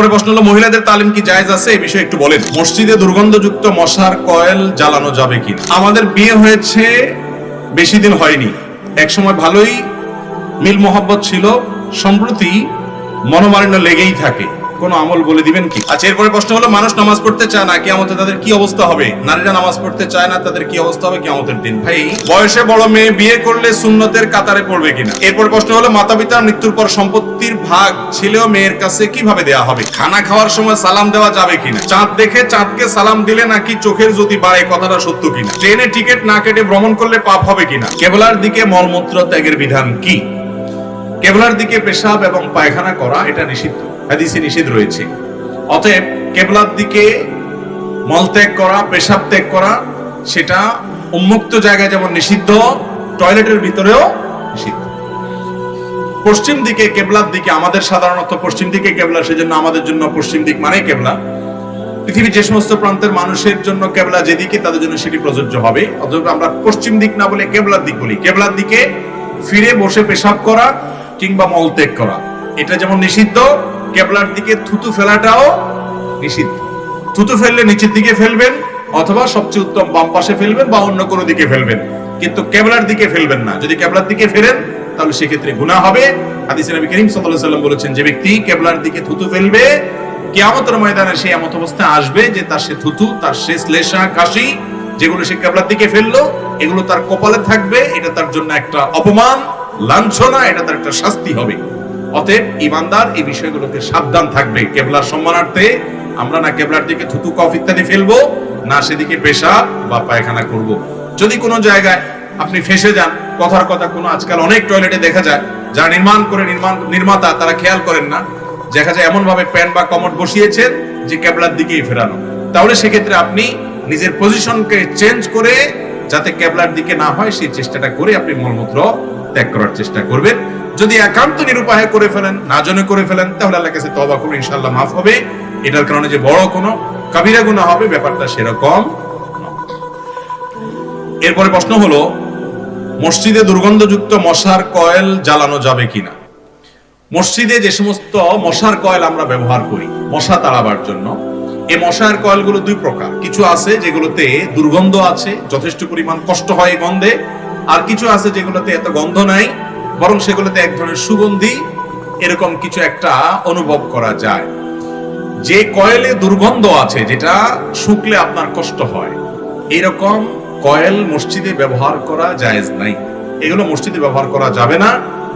এরপরে প্রশ্ন হলো, মহিলাদের তালিম কি জায়েজ আছে, এই বিষয়ে একটু বলেন। মসজিদে দুর্গন্ধযুক্ত মশার কয়েল জ্বালানো যাবে কি? আমাদের বিয়ে হয়েছে বেশি দিন হয়নি, একসময় ভালোই মিল মোহাব্বত ছিল, সম্প্রতি মনোমালিন্য লেগেই থাকে, কোন আমল বলে দিবেন কি? আচ্ছা, এরপরে প্রশ্ন হলো, মানুষ নামাজ পড়তে চায় না, কিয়ামতে তাদের কি অবস্থা হবে? নারীরা নামাজ পড়তে চায় না, তাদের কি অবস্থা হবে কিয়ামতের দিন? ভাই, বয়সে বড় মেয়ে বিয়ে করলে সুন্নতের কাতারে পড়বে কিনা? এরপর প্রশ্ন হলো, মাতা পিতার মৃত্যুর পর সম্পত্তির ভাগ ছেলে ও মেয়ের কাছে কিভাবে দেয়া হবে? খানা খাওয়ার সময় সালাম দেওয়া যাবে কিনা? চাঁদ দেখে চাঁদকে সালাম দিলে নাকি চোখের জ্যোতি বাড়ে, কথাটা সত্য কিনা? ট্রেনে টিকিট না কেটে ভ্রমণ করলে পাপ হবে কিনা? কেবলার দিকে মলমূত্র ত্যাগের বিধান কি? কেবলার দিকে পেশাব এবং পায়খানা করা এটা নিষিদ্ধ, হাদিসে নিষেধ রয়েছে। অতএব কেবলার দিকে মল ত্যাগ করা, পেশাব ত্যাগ করা সেটা উন্মুক্ত জায়গায় যেমন নিষিদ্ধ, টয়লেটের ভিতরেও নিষিদ্ধ। পশ্চিম দিকে কেবলার দিকে, আমাদের সাধারণত পশ্চিম দিকে কেবলা, সেজন্য আমাদের জন্য পশ্চিম দিক মানে কেবলা। পৃথিবীর যে সমস্ত প্রান্তের মানুষের জন্য কেবলা যেদিকে, তাদের জন্য সেটি প্রযোজ্য হবে। অথবা আমরা পশ্চিম দিক না বলে কেবলার দিক বলি। কেবলার দিকে ফিরে বসে পেশাব করা কিংবা মল ত্যাগ করা এটা যেমন নিষিদ্ধ, কেবলার দিকে থুতু ফেলাটাও নিষিদ্ধ। থুতু ফেললে নিচের দিকে ফেলবেন, অথবা সবচেয়ে উত্তম বাম পাশে ফেলবেন বা অন্য কোনো দিকে ফেলবেন, কিন্তু কেবলার দিকে ফেলবেন না। যদি কেবলার দিকে ফেলেন তাহলে সেক্ষেত্রে গুনাহ হবে। হাদিসে নবী করিম সাল্লাল্লাহু আলাইহি ওয়াসাল্লাম বলেছেন, যে ব্যক্তি কেবলার দিকে থুতু ফেলবে, কিয়ামতের ময়দানে সে এমন অবস্থায় আসবে যে তার সে থুতু, তার শেষ লেশা, কাশি যেগুলো সে কেবলার দিকে ফেললো, এগুলো তার কপালে থাকবে। এটা তার জন্য একটা অপমান, লাঞ্ছনা, এটা তার একটা শাস্তি হবে। অতএব ইমানদার এই বিষয়গুলোকে সাবধান থাকবে। কেবলার সম্মানার্থে আমরা না কেবলার দিকে থুতু, কফ ইত্যাদি ফেলবো, না সেদিকে পেশাব বা পায়খানা করব। যদি কোনো জায়গায় আপনি ফেসে যান, কথার কথা কোনো, আজকাল অনেক টয়লেটে দেখা যায় যারা নির্মাতা তারা খেয়াল করেন না, দেখা যায় এমন ভাবে প্যান বা কমোড বসিয়েছেন যে কেবলার দিকেই ফেরানো। তাহলে সেক্ষেত্রে আপনি নিজের পজিশনকে চেঞ্জ করে যাতে কেবলার দিকে না হয় সেই চেষ্টাটা করে আপনি মলমূত্র ত্যাগ করার চেষ্টা করবেন। যদি একান্ত নিরুপায় করে ফেলেন, না জেনে করে ফেলেন, তাহলে আল্লাহর কাছে তওবা করুন, ইনশাআল্লাহ মাফ হবে। এটার কারণে যে বড় কোনো কাবিরা গুনাহ হবে ব্যাপারটা সেরকম। এরপরে প্রশ্ন হলো, মসজিদে দুর্গন্ধযুক্ত মশার কয়েল জ্বালানো যাবে কিনা? মসজিদে যে সমস্ত মশার কয়েল আমরা ব্যবহার করি মশা তাড়াবার জন্য, এই মশার কয়েলগুলো দুই প্রকার। কিছু আছে যেগুলোতে দুর্গন্ধ আছে, যথেষ্ট পরিমাণ কষ্ট হয় গন্ধে, আর কিছু আছে যেগুলোতে এত গন্ধ নাই, বরং সেগুলোতে এক ধরনের সুগন্ধি এরকম কিছু একটা অনুভব করা যায়। যে কয়েলে দুর্গন্ধ আছে, যেটা শুকলে আপনার কষ্ট হয়, এরকম কয়েল মসজিদে ব্যবহার করা জায়েজ নাই। এগুলো মসজিদে ব্যবহার করা যাবে না।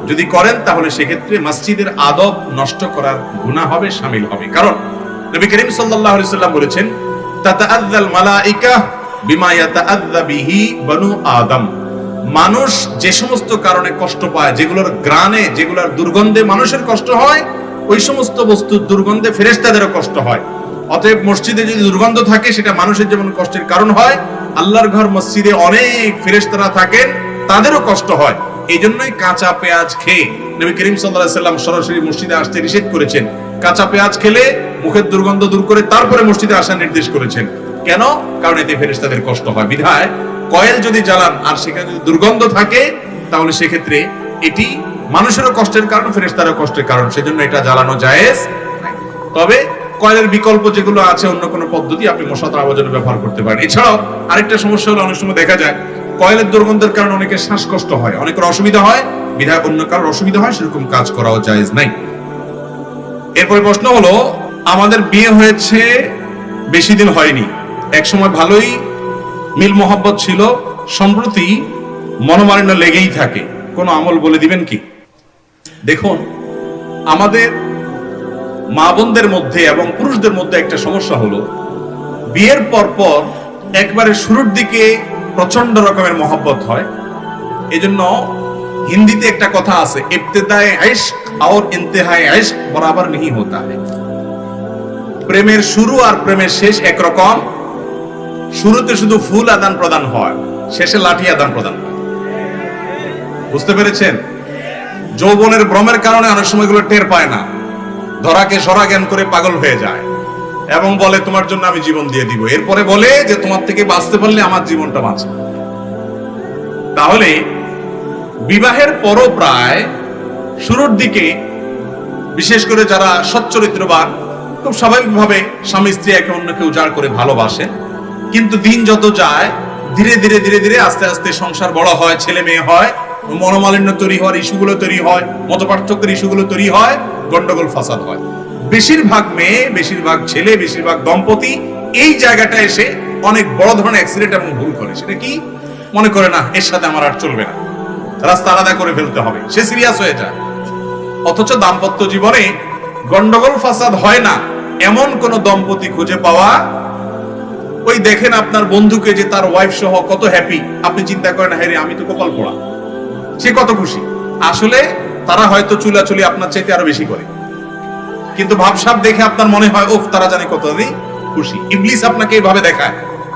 যদি করেন তাহলে সেক্ষেত্রে মসজিদের আদব নষ্ট করার গুনাহ হবে, শামিল হবে। কারণ নবী করিম সাল্লাল্লাহু আলাইহি ওয়াসাল্লাম বলেছেন, তাতাআযাল মালায়েকা বিমা ইয়াতাআযা বিহি বনু আদম। মানুষ যে সমস্ত কারণে কষ্ট পায়, যেগুলোর গ্রানে, যেগুলোর দুর্গন্ধে মানুষের কষ্ট হয়, ওই সমস্ত বস্তুর দুর্গন্ধে ফেরেশতাদেরও কষ্ট হয়। অতএব মসজিদে যদি দুর্গন্ধ থাকে, সেটা মানুষের যেমন কষ্টের কারণ হয়, আল্লাহর ঘর মসজিদে অনেক ফেরেশতারা থাকেন, তাদেরও কষ্ট হয়। এই জন্যই কাঁচা পেঁয়াজ খেয়ে নবী করিম সাল্লাল্লাহু আলাইহি ওয়াসাল্লাম সরাসরি মসজিদে আসতে নিষেধ করেছেন। কাঁচা পেঁয়াজ খেলে মুখের দুর্গন্ধ দূর করে তারপরে মসজিদে আসার নির্দেশ করেছেন। কেন? কারণ এতে ফেরেশতাদের কষ্ট হয়। বিধায় কয়েল যদি জ্বালান আর সেখানে যদি দুর্গন্ধ থাকে, তাহলে সেক্ষেত্রে এটি মানুষেরও কষ্টের কারণ, ফেরেশতারও কষ্টের কারণ, সেজন্য এটা জ্বালানো জায়েজ নাই। তবে কয়েলের বিকল্প যেগুলো আছে, অন্য কোনো পদ্ধতি আপনি মশা তাড়াবার জন্য ব্যবহার করতে পারেন। এছাড়াও আরেকটা সমস্যা হলো, অনেক সময় দেখা যায় কয়েলের দুর্গন্ধের কারণে অনেকের শ্বাসকষ্ট হয়, অনেকের অসুবিধা হয়, বিধায় অন্য কারোর অসুবিধা হয়, সেরকম কাজ করাও জায়েজ নাই। এরপরে প্রশ্ন হলো, আমাদের বিয়ে হয়েছে বেশি দিন হয়নি, একসময় ভালোই মিল মোহাব্বত ছিল, সম্প্রতি মনোমালিন্য লেগেই থাকে, কোন আমল বলে দিবেন কি? দেখুন, আমাদের মা বোনদের মধ্যে এবং পুরুষদের মধ্যে একটা সমস্যা হলো, বিয়ের পর একবারে শুরুর দিকে প্রচন্ড রকমের মোহাব্বত হয়। এজন্য হিন্দিতে একটা কথা আছে, ইবতিদায়ে ইশক আর ইন্তেহায়ে ইশক বরাবর नहीं होता है। প্রেমের শুরু আর প্রেমের শেষ একরকম। শুরুতে শুধু ফুল আদান প্রদান হয়, শেষে লাঠি আদান প্রদান হয়। বুঝতে পেরেছেন? যৌবনের ভ্রমের কারণে অনেক সময় গুলো টের পায় না, ধরাকে সরা জ্ঞান করে পাগল হয়ে যায় এবং বলে তোমার জন্য আমি জীবন দিয়ে দিব। এরপরে বলে যে তোমার থেকে বাঁচতে পারলে আমার জীবনটা বাঁচে। তাহলে বিবাহের পরও প্রায় শুরুর দিকে, বিশেষ করে যারা সচ্চরিত্রবান খুব স্বাভাবিকভাবে স্বামী স্ত্রী একে অন্যকে উজাড় করে ভালোবাসেন, কিন্তু দিন যত যায় ধীরে ধীরে ধীরে ধীরে আস্তে আস্তে সংসার বড় হয়, ছেলে মেয়ে হয়, মনোমালিন্য তৈরি হওয়ার ইস্যুগুলো তৈরি হয়, মতপার্থক্যের ইস্যুগুলো তৈরি হয়, গন্ডগোল ফাসাদ হয়। বেশিরভাগ মেয়ে, বেশিরভাগ ছেলে, বেশিরভাগ দম্পতি এই জায়গাটা এসে অনেক বড় ধরনের অ্যাক্সিডেন্ট এবং ভুল করে। সেটা কি? মনে করে না এর সাথে আমার আর চলবে না, রাস্তা আলাদা করে ফেলতে হবে, সে সিরিয়াস হয়ে যায়। অথচ দাম্পত্য জীবনে গন্ডগোল ফাসাদ হয় না এমন কোন দম্পতি খুঁজে পাওয়া, ওই দেখেন আপনার বন্ধুকে যে তার ওয়াইফ সহ কত হ্যাপি, আপনি চিন্তা করেন হ্যাঁ রে আমি তো কপাল পোড়া, সে কত খুশি। আসলে তারা হয়তো চুলাচুলি আপনার চাইতে আরো বেশি করে, কিন্তু ভাবসাব দেখে আপনার মনে হয় ওফ তারা জানে কত খুশি। ইবলিস আপনাকে এইভাবে দেখায়,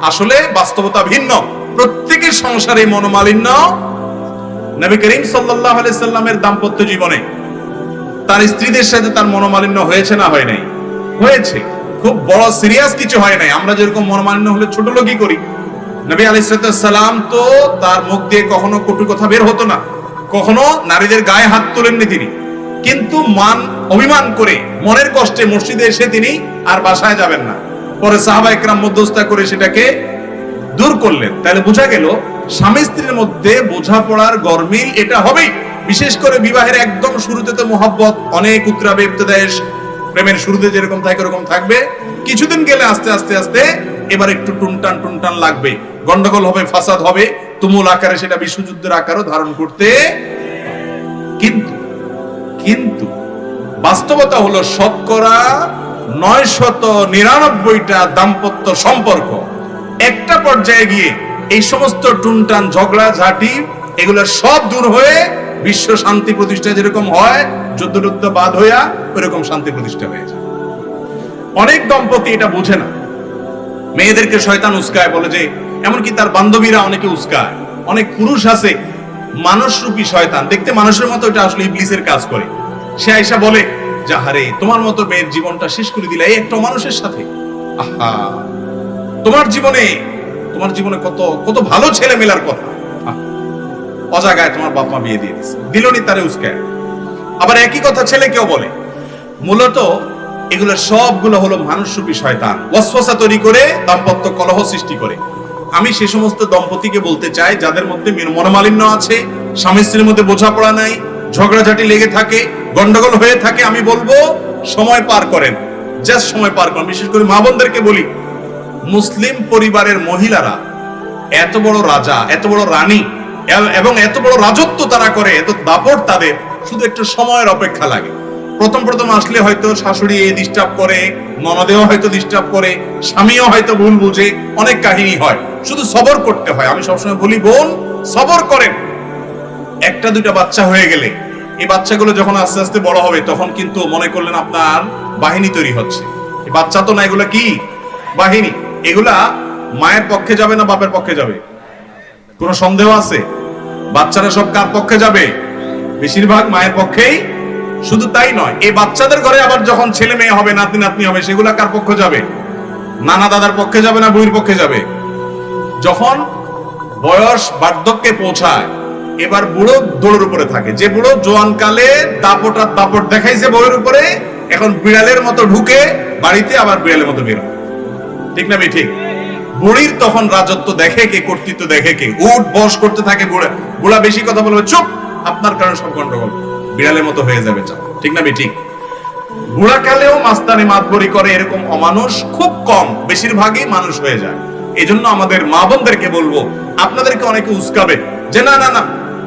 আসলে বাস্তবতা ভিন্ন। প্রত্যেকের সংসারে মনোমালিন্য। নবী করিম সাল্লাল্লাহু আলাইহি সাল্লামের দাম্পত্য জীবনে তার স্ত্রীদের সাথে তার মনোমালিন্য হয়েছে না হয় নাই? হয়েছে। খুব বড় সিরিয়াস কিছু হয় নাই। আমরা যেরকম মনোমালিন্য হলে ছোট লোকই করি, নবী আলাইহিস সালাম তো তার মুখ দিয়ে কখনো কটু কথা বের হতো না, কখনো নারীদের গায়ে হাত তোলেননি তিনি, কিন্তু অভিমান করে মনের কষ্টে মসজিদে এসে তিনি আর বাসায় যাবেন না। পরে সাহাবা একরাম মধ্যস্থতা করে সেটাকে দূর করলেন। তাহলে বোঝা গেল স্বামী স্ত্রীর মধ্যে বোঝাপড়ার গরমিল এটা হবেই। বিশেষ করে বিবাহের একদম শুরুতে তো মোহাব্বত অনেক উতরাবে, ইবতেদায়ে প্রেমের শুরুতে যেরকম থাকে ওরকম থাকবে। কিছুদিন গেলে আস্তে আস্তে আস্তে এবার একটু টুনটান টুনটান লাগবে, গন্ডগোল হবে, ফাসাদ হবে, তুমুল আকারে সেটা বিশ্বযুদ্ধের আকারও ধারণ করতে। কিন্তু বাস্তবতা হলো শতকরা 999টা দাম্পত্য সম্পর্ক একটা পর্যায়ে গিয়ে এই সমস্ত টুনটান ঝগড়া ঝাঁটি এগুলো সব দূর হয়ে বিশ্ব শান্তি প্রতিষ্ঠা যেরকম হয়, যুদ্ধ টুদ্ধ বাদ হইয়া ওইরকম শান্তি প্রতিষ্ঠা হয়ে যায়। অনেক দম্পতি এটা বুঝে না, মেয়েদেরকে শয়তান উস্কায়, বলে যে এমনকি তার বান্ধবীরা অনেকে উস্কায়। অনেক পুরুষ আছে মানুষরূপী শয়তান, দেখতে মানুষের মতো, এটা আসলে ইবলিসের কাজ করে। সে আয়েশা বলে যাহারে তোমার মতো মেয়ের জীবনটা শেষ করে দিলা এই একটা মানুষের সাথে। আহা, তোমার জীবনে কত কত ভালো ছেলে মেলার কথা, অজাগায় তোমার বাপ মা বিয়ে দিয়ে দিচ্ছে, দিলনি তারে উস্কায়। আবার একই কথা ছেলেকেও বলে। মূলত এগুলো সবগুলো হলো মানুষরূপী শয়তান, ওয়াসওয়াসা তৈরি করে দাম্পত্য কলহ সৃষ্টি করে। আমি সে সমস্ত দম্পতিকে বলতে চাই যাদের মধ্যে মনোমালিন্য আছে, স্বামী স্ত্রীর মধ্যে বোঝাপড়া নাই, ঝগড়াঝাটি লেগে থাকে, গন্ডগোল হয়ে থাকে, আমি বলবো সময় পার করেন, জাস্ট সময় পার করেন। বিশেষ করে মা বোনদেরকে বলি, মুসলিম পরিবারের মহিলারা এত বড় রাজা, এত বড় রানী এবং এত বড় রাজত্ব তারা করে, এত দাপট তাদের, শুধু একটু সময়ের অপেক্ষা লাগে। প্রথম প্রথম আসলে হয়তো শাশুড়ি ডিস্টার্ব করে, ননদেও হয়তো ডিস্টার্ব করে, স্বামীও হয়তো ভুল বুঝে, অনেক কাহিনী হয়, শুধু সবর করতে হয়। আমি সবসময় বলি বোন সবর করেন। একটা দুইটা বাচ্চা হয়ে গেলে এই বাচ্চাগুলো যখন আস্তে আস্তে বড় হবে তখন কিন্তু মনে করলেন আপনার বাহিনী তৈরি হচ্ছে। এই বাচ্চা তো না, এগুলা কি বাহিনী। এগুলা মায়ের পক্ষে যাবে না বাপের পক্ষে যাবে? কোনো সন্দেহ আছে? বাচ্চারা সব কার পক্ষে যাবে? বেশিরভাগ মায়ের পক্ষেই। শুধু তাই নয়, এই বাচ্চাদের ঘরে আবার যখন ছেলে মেয়ে হবে, নাতি নাতনি হবে, সেগুলা কার পক্ষে যাবে? নানা দাদার পক্ষে যাবে না বুড়ির পক্ষে যাবে? যখন বয়স বার্ধক্যে পৌঁছায় এবার বুড়ো দৌড়ের উপরে থাকে। যে বুড়ো জোয়ান কালে দাপট আর দাপট দেখাইছে বউয়ের উপরে, এখন বিড়ালের মতো ঢুকে বাড়িতে, আবার বিড়ালের মতো বের হয়। ঠিক না ভাই? ঠিক। বুড়ির তখন রাজত্ব দেখে কে, কর্তৃত্ব দেখে কে, উঠ বস করতে থাকে বুড়া। বুড়া বেশি কথা বলবে, চুপ, আপনার কারণে সব গন্ডগোল, বিড়ালের মতো হয়ে যাবে। ঠিক না ভাই? ঠিক। বুড়া কালেও মাস্তানি মাতবরি করে এরকম অমানুষ খুব কম, বেশিরভাগই মানুষ হয়ে যায়। এই জন্য আমাদের মা বোনদেরকে বলবো, আপনাদেরকে অনেকে উস্কাবে যে না না না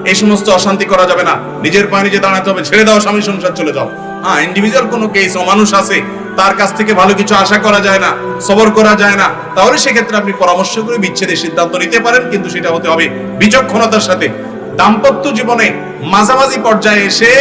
এই সমস্ত অশান্তি করা যাবে না, নিজের পায়ে নিজে দাঁড়াতে হবে, ছেড়ে দাও, স্বামী সংসার চলে যাও। হ্যাঁ, ইন্ডিভিজুয়াল কোনো কেস, অমানুষ আছে, তার কাছ থেকে ভালো কিছু আশা করা যায় না, সবর করা যায় না, তাহলে সেক্ষেত্রে আপনি পরামর্শ করে বিচ্ছেদের সিদ্ধান্ত নিতে পারেন, কিন্তু সেটা হতে হবে বিচক্ষণতার সাথে। দাম্পত্য জীবনে মাঝামাঝি পর্যায়ে এসে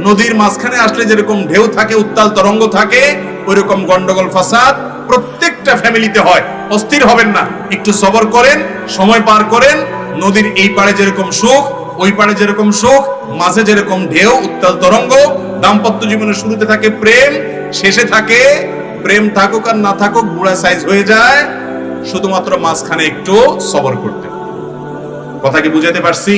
নদীর মাঝখানে আসলে যেরকম ঢেউ থাকে, উত্তাল তরঙ্গ থাকে, ওইরকম গন্ডগোল ফাসাদ প্রত্যেকটা ফ্যামিলিতে হয়। অস্থির হবেন না, একটু সবর করেন, সময় পার করেন। নদীর এই পাড়ে যেরকম সুখ, ওই পাড়ে যেরকম সুখ, মাঝে যেরকম ঢেউ, উত্তাল তরঙ্গ। দাম্পত্য জীবনের শুরুতে থাকে প্রেম, শেষে থাকে প্রেম, থাকুক আর না থাকুক বুড়া সাইজ হয়ে যায়, শুধুমাত্র মাঝখানে একটু সবর করতে। কথা কি বুঝাতে পারছি?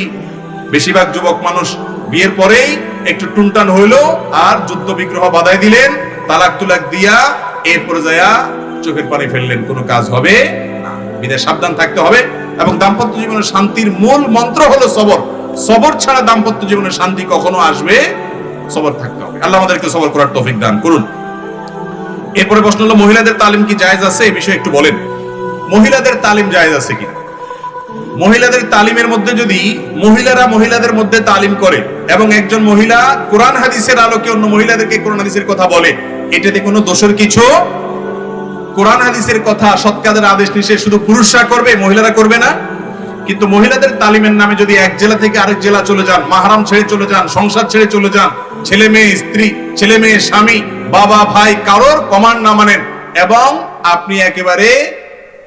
বেশিরভাগ যুবক মানুষ বিয়ের পরেই একটু টুনটান হইলো আর যুদ্ধ বিগ্রহ বাধাই দিলেন, তালাক তুলাক দিয়া এরপরে যায়া চোখের পানি ফেললেন, কোনো কাজ হবে না। বিদায় সাবধান থাকতে হবে। এবং দাম্পত্য জীবনের শান্তির মূল মন্ত্র হলো সবর। সবর ছাড়া দাম্পত্য জীবনের শান্তি কখনো আসবে? সবর থাকতে হবে। আল্লাহ আমাদেরকে সবর করার তৌফিক দান করুন। এরপরে প্রশ্ন হলো, মহিলাদের তালিম কি জায়েজ আছে? এই বিষয়ে একটু বলেন। মহিলাদের তালিম জায়েজ আছে কিনা? মহিলাদের তালিমের মধ্যে যদি মহিলারা মহিলাদের মধ্যে তালিম করে এবং একজন মহিলা কোরআন হাদিসের আলোকে অন্য মহিলাদেরকে কোরআন হাদিসের কথা বলে, এটাতে কোনো দোষের কিছু। কোরআন হাদিসের কথা, সৎ কাজের আদেশ নিষেধ শুধু পুরুষরা করবে, মহিলারা করবে না। কিন্তু মহিলাদের তালিমের নামে যদি এক জেলা থেকে আরেক জেলা চলে যান, মাহরাম ছেড়ে চলে যান, সংসার ছেড়ে চলে যান, ছেলে মেয়ে স্ত্রী, ছেলে মেয়ে স্বামী, বাবা ভাই, কারোর কমান্ড না মানেন এবং আপনি একেবারে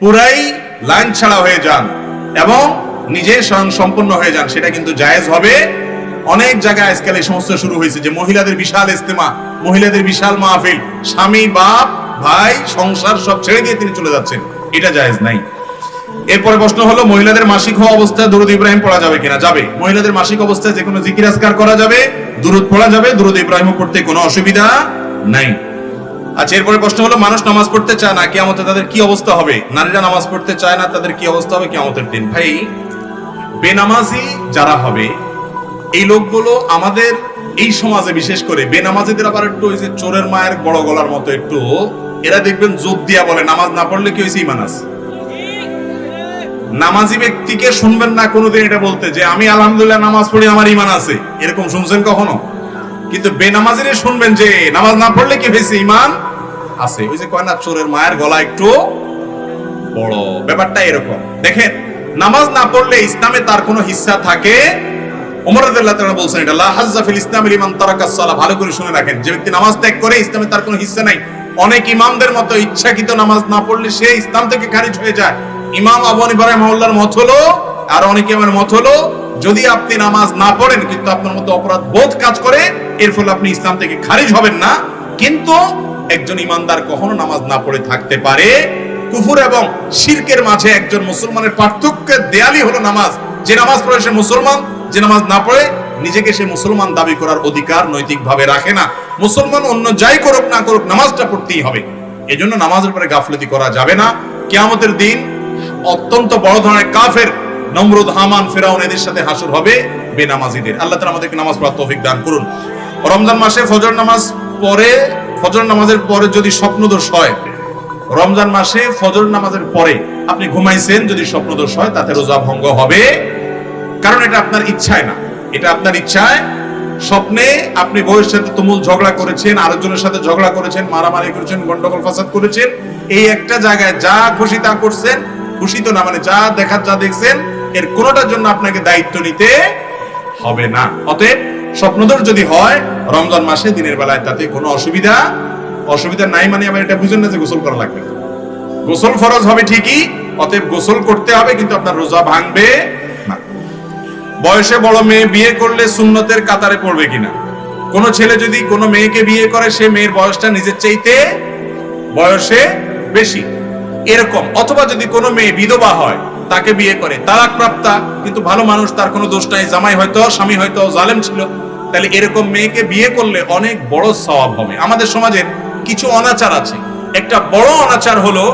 পুরাই লাইন ছাড়া হয়ে যান এবং নিজে স্বয়ং সম্পন্ন হয়ে যান, সেটা কিন্তু জায়েজ হবে। অনেক জায়গায় আজকাল এই সমস্যা শুরু হয়েছে যে মহিলাদের বিশাল ইজতেমা, মহিলাদের বিশাল মাহফিল, স্বামী বাপ ভাই সংসার সব ছেড়ে দিয়ে তিনি চলে যাচ্ছেন, এটা জায়েজ নাই। এরপরে প্রশ্ন হলো, মহিলাদের মাসিক হওয়া অবস্থায় দুরূদ ইব্রাহিম পড়া যাবে কিনা? যাবে। মহিলাদের মাসিক অবস্থায় যে কোনো জিকির আজকার করা যাবে, দুরূদ পড়া যাবে, দুরূদ ইব্রাহিম পড়তে কোনো অসুবিধা নাই। আচ্ছা, এরপরে প্রশ্ন হলো, মানুষ নামাজ পড়তে চায় না, কিয়ামতে তাদের কি অবস্থা হবে? নারীরা নামাজ পড়তে চায় না, তাদের কি অবস্থা হবে কিয়ামতের দিন? ভাই, বেনামাজি যারা হবে এই লোকগুলো আমাদের এই সমাজে বিশেষ করে বেনামাজিদের আবার একটু ওই যে চোরের মায়ের বড় গলার মতো একটু, এরা দেখবেন জোর দিয়া বলে নামাজ না পড়লে কি হয়েছে, ঈমান আছে। নামাজি ব্যক্তিকে শুনবেন না কোনোদিন এটা বলতে যে আমি আলহামদুলিল্লাহ নামাজ পড়ি, আমার ঈমান আছে, এরকম শুনছেন কখনো? কিন্তু বেনামাজিরে শুনবেন যে নামাজ না পড়লে কি হয়েছে, ঈমান আছে। ওই যে কয় না চোরের মায়ের গলা একটু বড়, ব্যাপারটা এরকম। দেখেন, নামাজ না পড়লে ইসলামে তার কোনো হিস্সা থাকে? ওমর রাদিয়াল্লাহু তাআলা বলছেন এটা, লা হাজ্জা ফিল ইসলামি লিমান তারাকাস সালাহ। ভালো করে শুনে রাখেন, যে ব্যক্তি নামাজ ত্যাগ করে ইসলামে তার কোনো হিস্সা নাই। অনেক ইমামদের মতো ইচ্ছাকৃত নামাজ না পড়লে সে ইসলাম থেকে খারিজ হয়ে যায়। ইমাম আবু হানিফা রাহিমাহুল্লাহর মত হলো, আর অনেকে আমার মত হলো, যদি আপনি নামাজ না পড়েন কিন্তু আপনার মতো অপরাধ বোধ কাজ করে, এর ফলে আপনি ইসলাম থেকে খারিজ হবেন না। কিন্তু একজন ইমানদার কখনো নামাজ না পড়ে থাকতে পারে। কুফর এবং শিরকের মাঝে একজন মুসলমানের পার্থক্যের দেয়ালই হলো নামাজ। যে নামাজ পড়ে সে মুসলমান, যে নামাজ না পড়ে নিজেকে সে মুসলমান দাবি করার অধিকার নৈতিকভাবে রাখে না। মুসলমান অন্য যাই করুক না করুক নামাজটা পড়তেই হবে। এজন্য নামাজের উপরে গাফলতি করা যাবে না। কিয়ামতের দিন অত্যন্ত বড় ধরনের কাফের, নমরুদ, হামান, ফিরাউন এদের সাথে হাসর হবে বেনামাজিদের। আল্লাহ তাআলা আমাদেরকে নামাজ পড়ার তৌফিক দান করুন। রমজান মাসে ফজর নামাজের পরে যদি স্বপ্নদোষ হয়, রমজান মাসে ফজর নামাজের পরে আপনি ঘুমাইছেন, যদি স্বপ্নদোষ হয় তাতে রোজা ভঙ্গ হবে। কারণ এটা আপনার ইচ্ছায় না, এটা আপনার ইচ্ছায়। স্বপ্নে আপনি বউয়ের সাথে তুমুল ঝগড়া করেছেন, আরেকজনের সাথে ঝগড়া করেছেন, মারামারি করেছেন, গন্ডগোল ফাসাদ করেছেন, এই একটা জায়গায় যা খুশি তা করছেন। খুশি তো না, মানে যা দেখার যা দেখছেন, এর কোনোটার জন্য আপনাকে দায়িত্ব নিতে হবে না। অতএব স্বপ্নদোষ যদি হয় রমজান মাসে দিনের বেলায়, তাতে কোনো অসুবিধা নাই। মানে আবার এটা বুঝেন না যে গোসল করা লাগবে। গোসল ফরজ হবে ঠিকই, অতএব গোসল করতে হবে, কিন্তু আপনার রোজা ভাঙবে না। বয়সে বড় মেয়ে বিয়ে করলে সুন্নতের কাতারে পড়বে কিনা? কোন ছেলে যদি কোনো মেয়েকে বিয়ে করে, সে মেয়ের বয়সটা নিজের চাইতে বয়সে বেশি এরকম, অথবা যদি কোনো মেয়ে বিধবা হয়, তাকে বিয়ে করে, তালাক প্রাপ্তা কিন্তু ভালো মানুষ, তার কোনো দোষ নাই, জামাই হয়তো স্বামী হয়তো জালেম ছিল, তাহলে এরকম মেয়েকে বিয়ে করলে অনেক বড় সওয়াব হবে। আমাদের সমাজের কিছু অনাচার আছে। একটা বড় অনাচার হলো,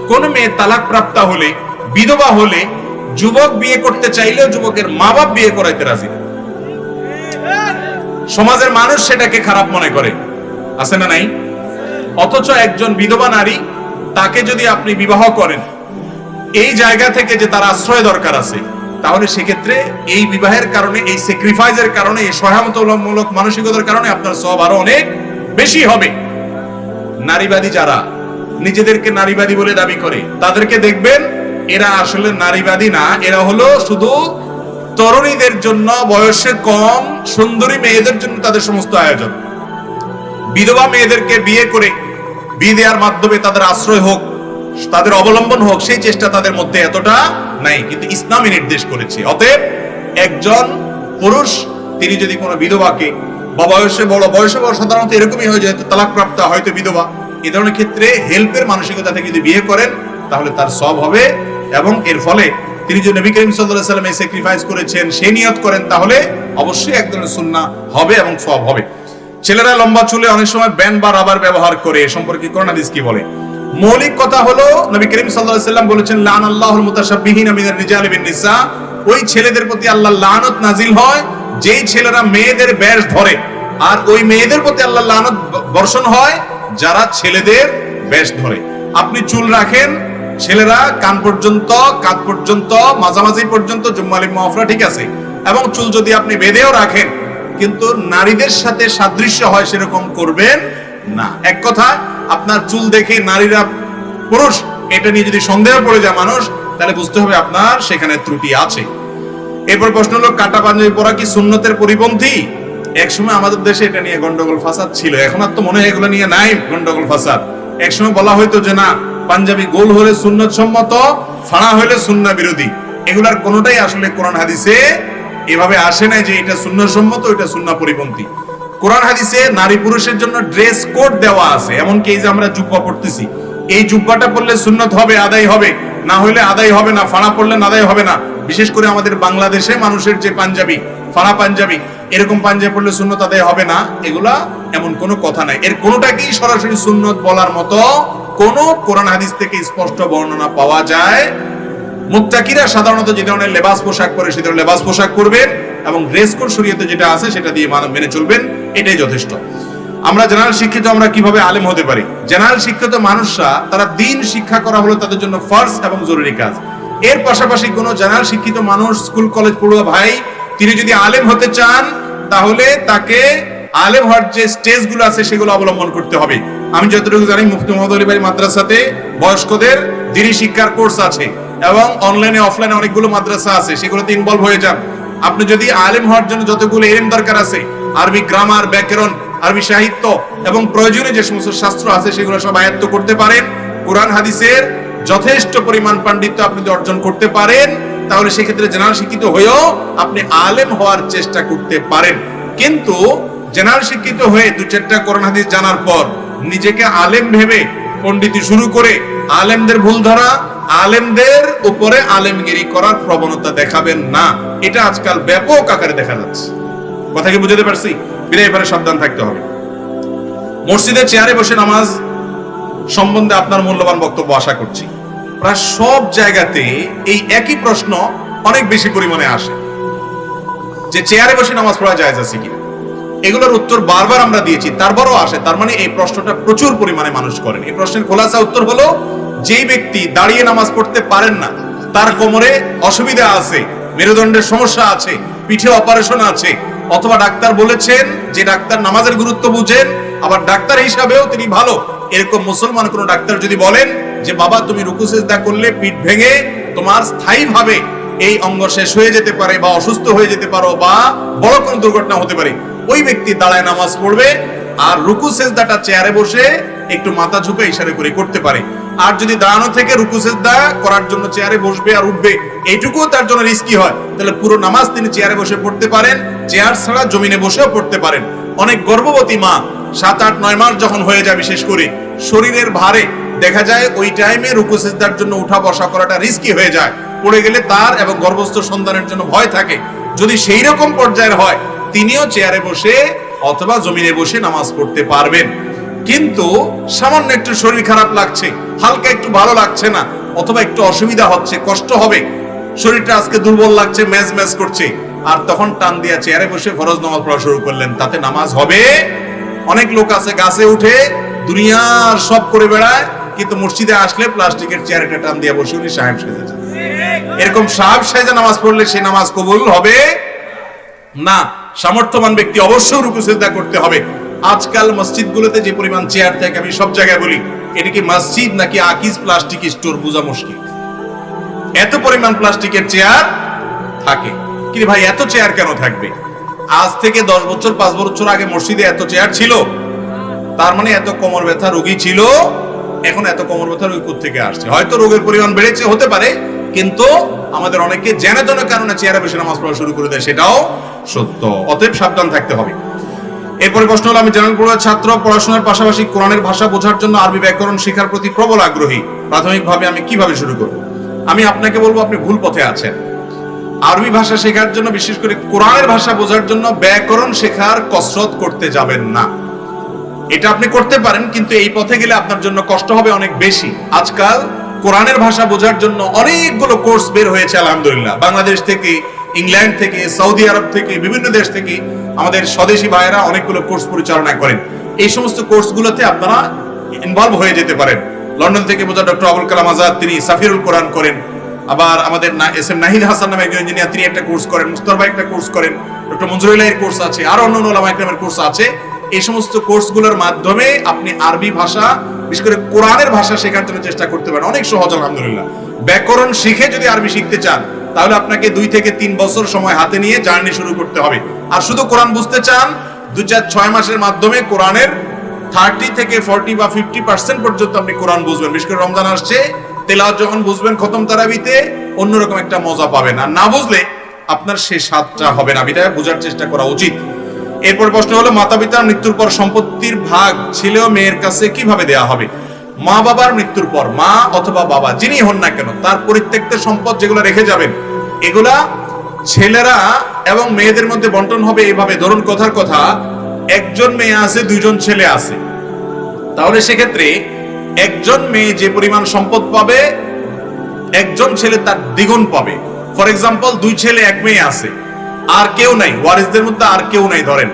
কোন মেয়ে তালাক প্রাপ্তা হলে, বিধবা হলে, যুবক বিয়ে করতে চাইলেও যুবকের মা বাপ বিয়ে করাইতে রাজি না। সমাজের মানুষ সেটাকে খারাপ মনে করে, আছে না নাই? অথচ একজন বিধবা নারী, তাকে যদি আপনি বিবাহ করেন এই জায়গা থেকে যে তার আশ্রয় দরকার আছে, তাহলে সেক্ষেত্রে এই বিবাহের কারণে, এই স্যাক্রিফাইসের কারণে, এই সহায়তামূলক মানসিকতার কারণে আপনার সওয়াব আরো অনেক বেশি হবে। নারীবাদী যারা নিজেদেরকে নারীবাদী বলে দাবি করে, তাদেরকে দেখবেন এরা আসলে নারীবাদী না, এরা হলো শুধু তরুণীদের জন্য, বয়সে কম সুন্দরী মেয়েদের জন্য তাদের সমস্ত আয়োজন। বিধবা মেয়েদেরকে বিয়ে করে, বিয়ে দেওয়ার মাধ্যমে তাদের আশ্রয় হোক, তাদের অবলম্বন হোক, সেই চেষ্টা তাদের মধ্যে এতটা নাই, কিন্তু ইসলামই নির্দেশ করেছে। অতএব একজন পুরুষ তিনি যদি কোনো বিধবাকে, বা বয়সে বড় সাধারণত এরকমই হয়ে যায়, তালাক প্রাপ্তা হয়তো বিধবা, এই ধরনের ক্ষেত্রে হেল্পের মানসিকতা থেকে যদি বিয়ে করেন তাহলে তার সওয়াব হবে। এবং এর ফলে তিনি যে নবী করিম সাল্লাল্লাহু আলাইহি ওয়াসাল্লাম স্যাক্রিফাইস করেছেন, সেই নিয়ত করেন, তাহলে অবশ্যই এক ধরনের সুন্নাহ হবে এবং সওয়াব হবে। ছেলেরা লম্বা চুলে অনেক সময় ব্যান্ড বা রাবার ব্যবহার করে, এ সম্পর্কে কোরআন হাদিস কি বলে? মৌলিক কথা হলো, নবী করিম সাল্লাল্লাহু আলাইহি সাল্লাম বলেছেন, লান আল্লাহুল মুতাশাব্বিহিনা মিনার রিজালি বিন নিসা, ওই ছেলেদের প্রতি আল্লাহর লানত নাজিল হয় যেই ছেলেরা মেয়েদের বেশ ধরে, আর ওই মেয়েদের প্রতি আল্লাহর লানত বর্ষণ হয় যারা ছেলেদের বেশ ধরে। আপনি চুল রাখেন, ছেলেরা কান পর্যন্ত, কাঁধ পর্যন্ত, মাঝামাঝি পর্যন্ত জুম্মালিক মাহফরা ঠিক আছে, এবং চুল যদি আপনি বেঁধেও রাখেন কিন্তু নারীদের সাথে সাদৃশ্য হয় সেরকম করবেন না। এক কথা, আপনার চুল দেখে নারীরা পুরুষ এটা নিয়ে যদি সন্দেহ পড়ে যায় মানুষ, তাহলে বুঝতে হবে আপনার সেখানে ত্রুটি আছে। এরপর প্রশ্ন হলো, কাটা পাঞ্জাবি পরা কি সুন্নতের পরিপন্থী? একসময় আমাদের দেশে এটা নিয়ে গন্ডগোল ফাসাদ ছিল, এখন আর তো মনে হয় এগুলো নিয়ে নাই গন্ডগোল ফাসাদ। একসময় বলা হয়তো যে না, পাঞ্জাবি গোল হলে সুন্নত সম্মত, ফাড়া হলে সুন্নাহ বিরোধী। এগুলার কোনোটাই আসলে কোরআন হাদিসে এভাবে আসে নাই যে এটা সুন্নাহ সম্মত, এটা সুন্নাহ পরিপন্থী। কোরআন হাদিসে নারী পুরুষের জন্য ড্রেস কোড দেওয়া আছে, এমনকি এই যে আমরা জুব্বা পড়তেছি, এই জুব্বাটা পরলে সুন্নত হবে, আদায় হবে, না হলে আদায় হবে না, ফাড়া পড়লে আদায় হবে না। বিশেষ করে আমাদের বাংলাদেশে মানুষের যে পাঞ্জাবি, ফাড়া পাঞ্জাবি, এরকম পাঞ্জাবি পড়লে সুন্নত আদায় হবে না, এগুলা এমন কোনো কথা নাই। এর কোনোটাকেই সরাসরি সুন্নত বলার মতো কোন কোরআন হাদিস থেকে স্পষ্ট বর্ণনা পাওয়া যায়। মুত্তাকিরা সাধারণত যে ধরনের লেবাস পোশাক পরে সে ধরনের লেবাস পোশাক করবেন, এবং ড্রেস কোড শরীয়তে যেটা আছে সেটা দিয়ে মেনে চলবেন, এটাই যথেষ্ট। আমরা জেনারেল শিক্ষিত, আমরা কিভাবে আলেম হতে পারি? জেনারেল শিক্ষিত মানুষরা, তারা দিন শিক্ষা করা হলো তাদের জন্য ফরজ এবং জরুরি কাজ। এর পাশাপাশি কোন জেনারেল শিক্ষিত মানুষ, স্কুল কলেজ পড়ুয়া ভাই, তিনি যদি আলেম হতে চান তাহলে তাকে আলেম হওয়ার যে স্টেজ গুলো আছে সেগুলো অবলম্বন করতে হবে। আমি যতটুকু জানি মুফতি মুহাম্মদ আলী ভাই মাদ্রাসাতে বয়স্কদের দ্বীনি শিক্ষার কোর্স আছে, এবং অনলাইনে অফলাইনে অনেকগুলো মাদ্রাসা আছে, সেগুলোতে ইনভলভ হয়ে যান। আপনি যদি আলেম হওয়ার জন্য যতগুলো ইলম দরকার আছে, আরবি গ্রামার, ব্যাকরণ, আরবি সাহিত্য এবং প্রয়োজনীয় যে সমস্ত শাস্ত্র আছে সেগুলো সব আয়ত্ত করতে পারেন, কোরআন হাদিসের যথেষ্ট পরিমাণ পাণ্ডিত্য আপনি যদি অর্জন করতে পারেন, তাহলে সেক্ষেত্রে জেনারেল শিক্ষিত হয়েও আপনি আলেম হওয়ার চেষ্টা করতে পারেন। কিন্তু জেনারেল শিক্ষিত হয়ে দু চারটা কোরআন হাদিস জানার পর নিজেকে আলেম ভেবে পণ্ডিতি শুরু করে আলেমদের ভুল ধরা, আলেমদের উপরে আলেমগিরি করার প্রবণতা দেখাবেন না। এটা আজকাল ব্যাপক আকারে দেখা যাচ্ছে। কথা কি বুঝতে পারছি? বিদায় এবারে সাবধান থাকতে হবে। মসজিদে চেয়ারে বসে নামাজ সম্বন্ধে আপনার মূল্যবান বক্তব্য আশা করছি। প্রায় সব জায়গাতে এই একই প্রশ্ন অনেক বেশি পরিমাণে আসে যে চেয়ারে বসে নামাজ পড়া জায়েজ আছে কিনা। এগুলোর উত্তর বারবার আমরা দিয়েছি, তারপরও আসে। তার মানে এই প্রশ্নটা প্রচুর পরিমাণে মানুষ করেন। এই প্রশ্নের খোলাসা উত্তর হলো, যেই ব্যক্তি দাঁড়িয়ে নামাজ পড়তে পারেন না, তার কোমরে অসুবিধা আছে, মেরুদণ্ডের সমস্যা আছে, পিঠে অপারেশন আছে, অথবা ডাক্তার বলেছেন, যে ডাক্তার নামাজের গুরুত্ব বুঝেন, আবার ডাক্তার হিসাবেও তিনি ভালো, এরকম মুসলমান কোন ডাক্তার যদি বলেন যে বাবা তুমি রুকু সিজদা করলে পিঠ ভেঙে তোমার স্থায়ীভাবে এই অঙ্গ শেষ হয়ে যেতে পারে, বা অসুস্থ হয়ে যেতে পারো, বা বড় কোনো দুর্ঘটনা হতে পারে, ওই ব্যক্তি দাঁড়ায় নামাজ পড়বে, আর রুকু সিজদাটা চেয়ারে বসে একটু মাথা ঝুঁকে ইশারা করে করতে পারে। আর যদি দাঁড়ানো থেকে রুকু সিজদা করার জন্য চেয়ারে বসবে আর উঠবে, এইটুকুও তার জন্য রিস্কি হয়, তাহলে পুরো নামাজ তিনি চেয়ারে বসে পড়তে পারেন, চেয়ার ছাড়া জমিনে বসেও পড়তে পারেন। অনেক গর্ভবতী মা 7, 8, 9 মাস যখন হয়ে যায়, বিশেষ করে শরীরের ভারে দেখা যায় ওই টাইমে রুকু সিজদার জন্য উঠা বসা করাটা রিস্কি হয়ে যায়, পড়ে গেলে তার এবং গর্ভস্থ সন্তানের জন্য ভয় থাকে। যদি সেই রকম পর্যায়ের হয়, তিনিও চেয়ারে বসে অথবা জমিনে বসে নামাজ পড়তে পারবেন। কিন্তু সামান্য একটু শরীর খারাপ লাগছে, হালকা একটু ভালো লাগছে না, অথবা একটু অসুবিধা হচ্ছে, কষ্ট হবে, শরীরটা আজকে দুর্বল লাগছে, ম্যাজ ম্যাজ করছে, আর তখন টান দিয়া চেয়ারে বসে ফরজ নামাজ পড়া শুরু করলেন, তাতে নামাজ হবে? অনেক লোক আছে গাছে উঠে দুনিয়ার সব করে বেড়ায়, কিন্তু মসজিদে আসলে প্লাস্টিকের চেয়ারে টান দিয়া বসে উনি সাহেব সেজে যান। এরকম সাহেব সেজে নামাজ পড়লে সেই নামাজ কবুল হবে না। সামর্থ্যবান ব্যক্তি অবশ্যই রুকু সিজদা করতে হবে। আজকাল মসজিদগুলোতে যে পরিমাণ চেয়ার থাকে, আমি সব জায়গায় বলি, এটা কি মসজিদ নাকি আকিজ প্লাস্টিক স্টোর বোঝা মুশকিল। এত পরিমাণ প্লাস্টিকের চেয়ার থাকে, কিন্তু ভাই এত চেয়ার কেন থাকবে? আজ থেকে 10 বছর 5 বছর আগে মসজিদে এত চেয়ার ছিল, তার মানে এত কোমর ব্যথা রোগী ছিল। এখন এত কোমর ব্যথা রোগী কোথা থেকে আসছে? হয়তো রোগের পরিমাণ বেড়েছে, হতে পারে, কিন্তু আমাদের অনেকে জেনে জেনে কারণে চেয়ারে বসে নামাজ পড়া শুরু করে দেয়, সেটাও সত্য। অতএব সাবধান থাকতে হবে। এরপরে প্রশ্ন হলো, আমি জেনারেল পড়ুয়ার ছাত্র, পড়াশোনার পাশাপাশি কোরআনের ভাষা বোঝার জন্য আরবি ব্যাকরণ শেখার প্রতি প্রবল আগ্রহী। প্রাথমিকভাবে আমি কিভাবে শুরু করব? আমি আপনাকে বলবো, আপনি ভুল পথে আছেন। আরবি ভাষা শেখার জন্য, বিশেষ করে কোরআনের ভাষা বোঝার জন্য ব্যাকরণ শেখার কসরত করতে যাবেন না। এটা আপনি করতে পারেন, কিন্তু এই পথে গেলে আপনার জন্য কষ্ট হবে অনেক বেশি। আজকাল কোরআনের ভাষা বোঝার জন্য অনেকগুলো কোর্স বের হয়েছে আলহামদুলিল্লাহ। বাংলাদেশ থেকে, ইংল্যান্ড থেকে, সৌদি আরব থেকে, বিভিন্ন দেশ থেকে আমাদের স্বদেশী ভাইয়েরা অনেকগুলো কোর্স পরিচালনা করেন। এই সমস্ত কোর্সগুলোতে আপনারা ইনভলভ হয়ে যেতে পারেন। লন্ডন থেকে বোঝা ডক্টর আবুল কালাম আজাদ, তিনি সাফিরুল কোরআন করেন। আবার আমাদের এস এম নাহিদ হাসান নামে একজন ইঞ্জিনিয়ার, তিনি একটা কোর্স করেন। মুস্তাফা ভাই একটা কোর্স করেন। ডক্টর মঞ্জুরুল্লাহের কোর্স আছে, আর অন্যান্য ওলামা ইকরামের কোর্স আছে। এই সমস্ত কোর্সগুলোর মাধ্যমে আপনি আরবি ভাষা, বিশেষ করে কোরআনের ভাষা শেখার জন্য চেষ্টা করতে পারেন। অনেক সহজ আলহামদুলিল্লাহ। ব্যাকরণ শিখে যদি আরবি শিখতে চান, তাহলে আপনাকে 2 থেকে 3 বছর সময় হাতে নিয়ে জার্নি শুরু করতে হবে। আর শুধু কোরআন বুঝতে চান, 2-4-6 মাসের মাধ্যমে কোরআনের 30 থেকে 40 বা 50% পর্যন্ত আপনি কোরআন বুঝবেন। বিশেষ করে রমজান আসছে, তেলাওয়াত যখন বুঝবেন খতম তারাবিতে, অন্যরকম একটা মজা পাবেন। আর না বুঝলে আপনার সে স্বাদটা হবে না। বিধায় বোঝার চেষ্টা করা উচিত। এরপর প্রশ্ন হলো, মাতা পিতার মৃত্যুর পর সম্পত্তির ভাগ ছেলে ও মেয়ের কাছে কিভাবে দেয়া হবে? মা বাবার মৃত্যুর পর মা অথবা বাবা যিনি হন না কেন, তার পরিত্যক্ত সম্পদ যেগুলো রেখে যাবেন, এগুলা ছেলেরা এবং মেয়েদের মধ্যে বন্টন হবে এইভাবে। ধরুন কথার কথা, একজন মেয়ে আছে, 2জন ছেলে আছে, তাহলে সেক্ষেত্রে একজন মেয়ে যে পরিমাণ সম্পদ পাবে, একজন ছেলে তার দ্বিগুণ পাবে। ফর এক্সাম্পল, 2 ছেলে 1 মেয়ে আছে, আর কেউ নাই, ওয়ারিসদের মধ্যে আর কেউ নাই ধরেন,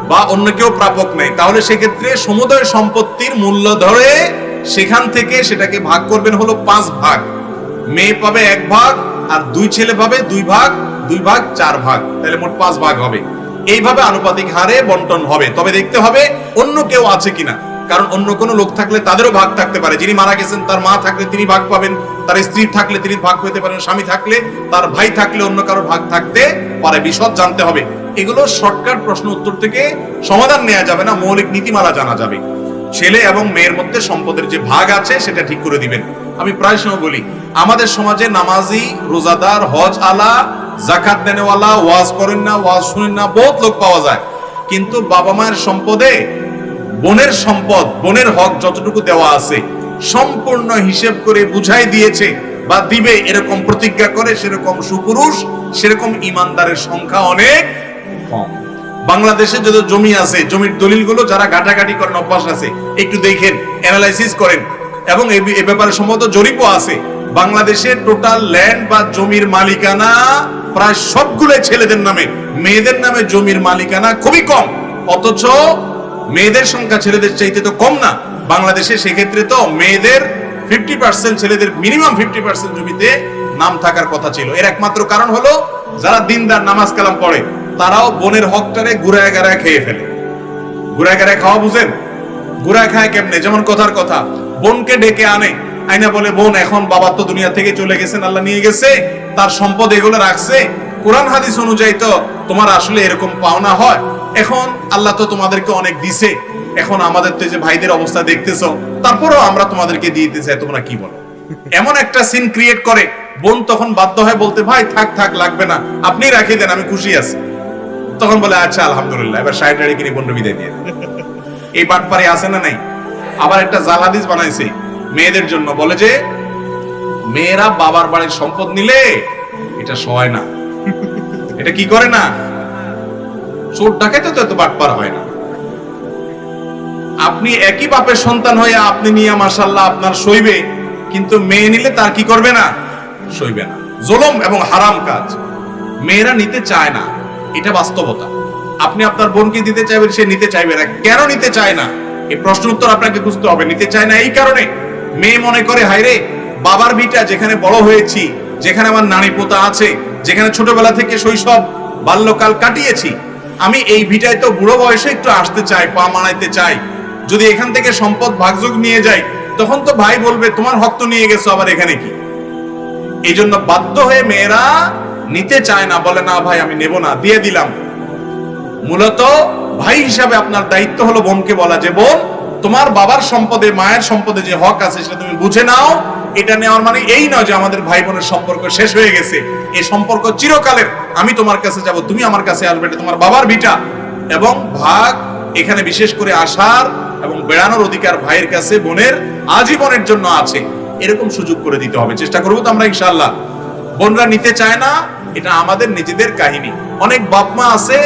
বা অন্য কেউ প্রাপক নাই, তাহলে সেক্ষেত্রে সমুদয় সম্পত্তির মূল্য ধরে সেখান থেকে সেটাকে ভাগ করবেন হলো 5 ভাগ। মেয়ে পাবে 1 ভাগ, আর 2 ছেলে পাবে 2 ভাগ, 2 ভাগ 4 ভাগ, তাহলে মোট 5 ভাগ হবে। এইভাবে আনুপাতিক হারে বন্টন হবে। তবে দেখতে হবে অন্য কেউ আছে কিনা, কারণ অন্য কোনো লোক থাকলে তাদেরও ভাগ থাকতে পারে। যিনি মারা গেছেন তার মা থাকলে তিনি ভাগ পাবেন, তার স্ত্রী থাকলে তিনি ভাগ পেতে পারেন, স্বামী থাকলে, তার ভাই থাকলে অন্য কারো ভাগ থাকতে পারে। বিশদ জানতে হবে। এগুলো শর্টকাট প্রশ্ন উত্তর থেকে সমাধান নেওয়া যাবে না, মৌলিক নীতিমালা জানা যাবে। ছেলে এবং মেয়ের মধ্যে সম্পদের যে ভাগ আছে সেটা ঠিক করে দিবেন। আমি প্রায় সময় বলি, আমাদের সমাজে নামাজি, রোজাদার, হজ আলা, যাকাত দেনেওয়ালা, ওয়াজ করেন না, ওয়াজ শুনেন না, বহুত লোক পাওয়া যায়, কিন্তু বাবা মায়ের সম্পদে বোনের সম্পদ, বোনের হক যতটুকু দেওয়া আছে সম্পূর্ণ হিসেব করে বুঝাই দিয়েছে বা দিবে এরকম প্রতিজ্ঞা করে, সেরকম সুপুরুষ, সেরকম ইমানদারের সংখ্যা অনেক কম। বাংলাদেশে যত জমি আছে, জমির দলিলগুলো যারা ঘাটাঘাটি করেন, অভ্যাস আছে, একটু দেখেন, অ্যানালাইসিস করেন, এবং এই ব্যাপারে সম্ভবত জরিপও আছে। বাংলাদেশে টোটাল ল্যান্ড বা জমির মালিকানা প্রায় সবগুলোই ছেলেদের নামে, মেয়েদের নামে জমির মালিকানা খুবই কম। অথচ মেয়েদের সংখ্যা ছেলেদের চাইতে তো কম না বাংলাদেশে। সেক্ষেত্রে তো মেয়েদের 50%, ছেলেদের মিনিমাম 50% জমিতে নাম থাকার কথা ছিল। এর একমাত্র কারণ হলো যারা দিনদার, নামাজ কালাম পড়ে, তারাও বোনের হকটারে ঘুরায় গাড়ায় খেয়ে ফেলে। ঘুরায় গাড়ায় খাওয়া বুঝেন? ঘুরায় খায় কেমনে? যেমন কথার কথা, বোনকে ডেকে আনে, আইনা বলে, বোন এখন বাবা তো দুনিয়া থেকে চলে গেছেন, আল্লাহ নিয়ে গেছে, তার সম্পদ এগুলো রাখছে, কোরআন হাদিস অনুযায়ী তো তোমার আসলে এরকম পাওনা হয়, এখন আল্লাহ তো তোমাদেরকে অনেক দিছে, এখন আমাদের তো যে ভাইদের অবস্থা দেখতেছো, তারপরেও আমরা তোমাদেরকে দিয়ে দিতে চাই, তোমরা কি বলো? এমন একটা সিন ক্রিয়েট করে, বোন তখন বাধ্য হয় বলতে, ভাই থাক থাক, লাগবে না, আপনি রাখিয়ে দেন, আমি খুশি আছি। তখন বলে, আচ্ছা আলহামদুলিল্লাহ, এবার 60 টাকা কিনে বোন বিদায় দিয়ে। এই বাটপারে আছে না নাই? আবার একটা জাল হাদিস বানাইছে মেয়েদের জন্য, বলে যে মেয়েরা বাবার বাড়ির সম্পদ নিলে এটা সয় না, এটা কি করে না, চোর ডাকাইতে তো এত বাটপার হয় না। আপনি একই বাপের সন্তান হয়ে আপনি নিয়ে মাশাআল্লাহ আপনার সইবে, কিন্তু মেয়ে নিলে তার কি করবে না, সইবে না। জুলুম এবং হারাম কাজ। মেয়েরা নিতে চায় না, এটা বাস্তবতা। আপনি আপনার বোনকে দিতে চাইবেন, সে নিতে চাইবে না। কেন নিতে চায় না? এই প্রশ্ন উত্তর আপনাকে বুঝতে হবে। নিতে চায় না এই কারণে, মেয়ে মনে করে, হায়রে বাবার ভিটা যেখানে বড় হয়েছি, যেখানে আমার নানি পোতা আছে, যেখানে ছোটবেলা থেকে শৈশব বাল্যকাল কাটিয়েছি, আমি এই ভিটায় তো বুড়ো বয়সে একটু আসতে চাই, পা মানাইতে চাই। যদি এখান থেকে সম্পদ ভাগযোগ নিয়ে যাই, তখন তো ভাই বলবে তোমার হক তো নিয়ে গেছো, আবার এখানে কি? এই জন্য বাধ্য হয়ে মেয়েরা নিতে চায় না, বলে না ভাই আমি নেব না, দিয়ে দিলাম। মূলত ভাই হিসাবে আপনার দায়িত্ব হলো বোনকে বলা যে, বোন তোমার বাবার সম্পদে, মায়ের সম্পদে যে হক আছে সেটা তুমি বুঝে নাও। এটা নেওয়ার মানে এই নয় যে আমাদের ভাই বোনের সম্পর্ক শেষ হয়ে গেছে, এই সম্পর্ক চিরকালের। আমি তোমার কাছে যাব, তুমি আমার কাছে আসবে, এটা তোমার বাবার ভিটা। এবং ভাগ এখানে বিশেষ করে আসার এবং বেড়ানোর অধিকার ভাইয়ের কাছে বোনের আজীবনের জন্য আছে, এরকম সুযোগ করে দিতে হবে। চেষ্টা করবো তো আমরা ইনশাআল্লাহ। বোনরা নিতে চায় না, এটা আমাদের নিজেদের কাহিনী। অনেক বাপ মা আছে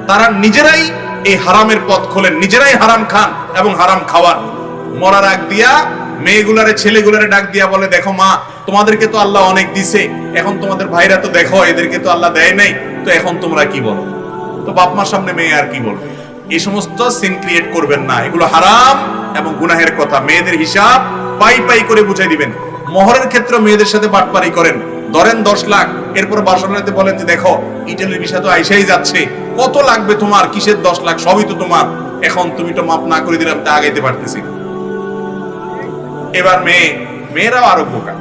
তারা নিজেরাই এই হারামের পথ খোলেন, নিজেরাই হারাম খান এবং হারাম খাওয়ান। মরার আগ দিয়া মেয়েগুলারে ছেলেগুলারে ডাক দিয়া বলে, দেখো মা, তোমাদেরকে তো আল্লাহ অনেক দিছে, এখন তোমাদের ভাইরা তো দেখো এদেরকে তো আল্লাহ দেয় নাই, তো এখন তোমরা কি বলো? তো বাপ মার সামনে মেয়ে আর কি বলবে? এই সমস্ত সিন ক্রিয়েট করবেন না, এগুলো হারাম এবং গুনাহের কথা। মেয়েদের হিসাব পাই পাই করে বুঝাই দিবেন। মোহরের ক্ষেত্রে মেয়েদের সাথে বাটপারি করেন, ধরেন 10 লাখ, এরপর বাসনাতে বলেন যে দেখো ইটালির ভিসা তো আইসাই যাচ্ছে, কত লাগবে তোমার, কিসের 10 লাখ, সবই তো তোমার, এখন তুমি তো মাপ না করে দিলাম, তা আগাইতে পারতেছি। এবার মেয়েরাও আরো বোকা।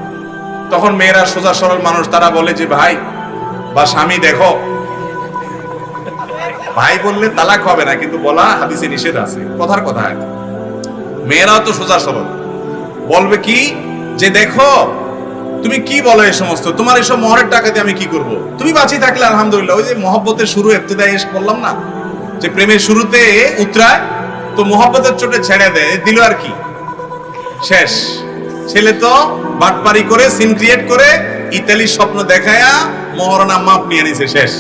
তখন মেয়েরা সোজা সরল মানুষ, তারা বলে যে ভাই বা স্বামী দেখো, ভাই বললে তালাক হবে না, কিন্তু বলা হাদিসে নিষেধ আছে, কথার কথা। মেয়েরাও তো সোজা সরল, বলবে কি যে দেখো তুমি কি বলো এই সমস্ত, তোমার এসব মোহরের টাকা দিয়ে আমি কি করব? তুমি বাঁচিয়ে থাকলে আলহামদুলিল্লাহ। ওই যে মহব্বতের শুরু ইবতিদায়ে এসে বললাম না যে প্রেমের শুরুতে উতরায়, তো মহব্বতের চোটে ছেড়ে দেয়, দিল আর কি, শেষ। ছেলে তো বাটপারি করে সিন ক্রিয়েট করে ইতালির স্বপ্ন দেখায়া মহারণা মাপ নিয়ে নিছে, শেষ।